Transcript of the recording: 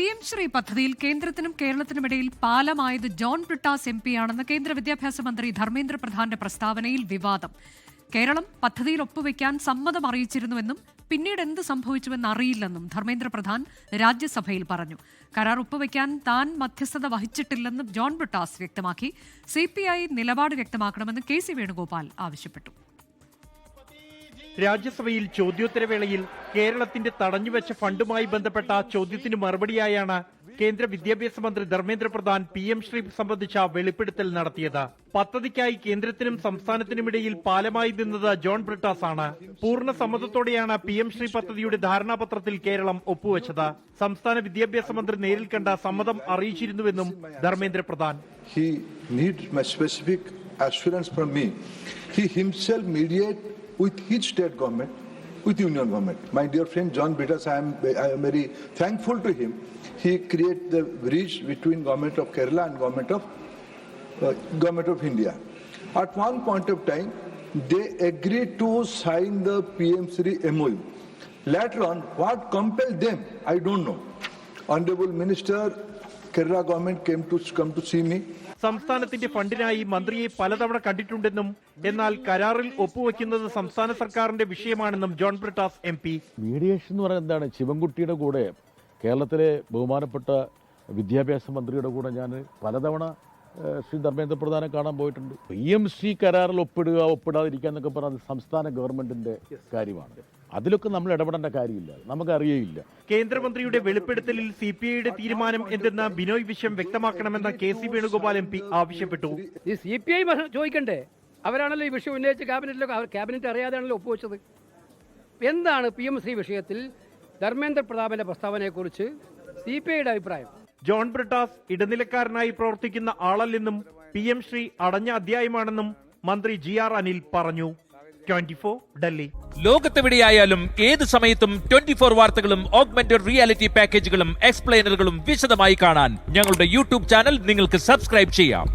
PM Shri പദ്ധതിയിൽ കേന്ദ്രത്തിനും കേരളത്തിനുമിടയിൽ പാലമായത് John Brittas MP ആണെന്ന് കേന്ദ്ര വിദ്യാഭ്യാസ മന്ത്രി ധർമ്മേന്ദ്ര പ്രധാന്റെ പ്രസ്താവനയിൽ വിവാദം. കേരളം പദ്ധതിയിൽ ഒപ്പുവെക്കാൻ സമ്മതം അറിയിച്ചിരുന്നുവെന്നും പിന്നീട് എന്ത് സംഭവിച്ചുവെന്ന് അറിയില്ലെന്നും ധർമ്മേന്ദ്ര പ്രധാൻ രാജ്യസഭയിൽ പറഞ്ഞു. കരാർ ഒപ്പുവെക്കാൻ താൻ മധ്യസ്ഥത വഹിച്ചിട്ടില്ലെന്നും ജോൺ ബ്രിട്ടാസ് വ്യക്തമാക്കി. CPI നിലപാട് വ്യക്തമാക്കണമെന്ന് KC വേണുഗോപാൽ ആവശ്യപ്പെട്ടു. രാജ്യസഭയിൽ ചോദ്യോത്തരവേളയിൽ കേരളത്തിന്റെ തടഞ്ഞുവെച്ച ഫണ്ടുമായി ബന്ധപ്പെട്ട ചോദ്യത്തിന് മറുപടിയായാണ് കേന്ദ്ര വിദ്യാഭ്യാസ മന്ത്രി ധർമ്മേന്ദ്ര പ്രധാൻ PM ശ്രീ സംബന്ധിച്ച വെളിപ്പെടുത്തൽ നടത്തിയത്. പദ്ധതിക്കായി കേന്ദ്രത്തിനും സംസ്ഥാനത്തിനുമിടയിൽ പാലമായി നിന്നത് ജോൺ ബ്രിട്ടാസ് ആണ്. പൂർണ്ണ സമ്മതത്തോടെയാണ് PM ശ്രീ പദ്ധതിയുടെ ധാരണാപത്രത്തിൽ കേരളം ഒപ്പുവെച്ചത്. സംസ്ഥാന വിദ്യാഭ്യാസ മന്ത്രി നേരിൽ കണ്ട സമ്മതം അറിയിച്ചിരുന്നുവെന്നും Dharmendra Pradhan. With his state government, with union government. My dear friend John Brittas, I am very thankful to him. He created the bridge between government of Kerala and government of India. At one point of time, they agreed to sign the PM3 MOU. Later on, what compelled them, I don't know. Honorable Minister, Kerala government come to see me. സംസ്ഥാനത്തിന്റെ ഫണ്ടിനായി മന്ത്രിയെ പലതവണ കണ്ടിട്ടുണ്ടെന്നും എന്നാൽ കരാറിൽ ഒപ്പുവെക്കുന്നത് സംസ്ഥാന സർക്കാരിന്റെ വിഷയമാണെന്നും John Brittas MP. Mediation എന്ന് പറയുന്നത് എന്താണ്? ശിവൻകുട്ടിയുടെ കൂടെ കേരളത്തിലെ ബഹുമാനപ്പെട്ട വിദ്യാഭ്യാസ മന്ത്രിയുടെ കൂടെ ഞാൻ പലതവണ ശ്രീ ധർമ്മേന്ദ്ര പ്രധാനെ കാണാൻ പോയിട്ടുണ്ട്. PMC കരാറിൽ ഒപ്പിടാതിരിക്കുക എന്നൊക്കെ പറഞ്ഞത് സംസ്ഥാന ഗവൺമെന്റിന്റെ കാര്യമാണ്. അതിലൊക്കെ നമ്മൾ ഇടപെടേണ്ട കാര്യമില്ല, നമുക്കറിയില്ല. കേന്ദ്രമന്ത്രിയുടെ വെളിപ്പെടുത്തലിൽ CPIയുടെ തീരുമാനം എന്തെന്ന് ബിനോയ് വിശ്വം വ്യക്തമാക്കണമെന്ന് KC വേണുഗോപാൽ MP ആവശ്യപ്പെട്ടു. ഈ CPI ചോദിക്കണ്ടേ? അവരാണല്ലോ ഈ വിഷയം ഉന്നയിച്ച് ക്യാബിനറ്റ് അറിയാതെയാണല്ലോ ഒപ്പുവെച്ചത്. എന്താണ് PMC വിഷയത്തിൽ ധർമ്മേന്ദ്ര പ്രതാപന്റെ പ്രസ്താവനയെക്കുറിച്ച് CPIയുടെ അഭിപ്രായം? ജോൺ ബ്രിട്ടാസ് ഇടനിലക്കാരനായി പ്രവർത്തിക്കുന്ന ആളല്ലെന്നും PM ശ്രീ അടഞ്ഞ അധ്യായമാണെന്നും മന്ത്രി GR അനിൽ പറഞ്ഞു. 24 ഡൽഹി. ലോകത്തെവിടെയായാലും ഏത് സമയത്തും 24 വാർത്തകളും ഓഗ്മെന്റഡ് റിയാലിറ്റി പാക്കേജുകളും എക്സ്പ്ലെയിനറുകളും വിശദമായി കാണാൻ ഞങ്ങളുടെ YouTube ചാനൽ നിങ്ങൾക്ക് സബ്സ്ക്രൈബ് ചെയ്യാം.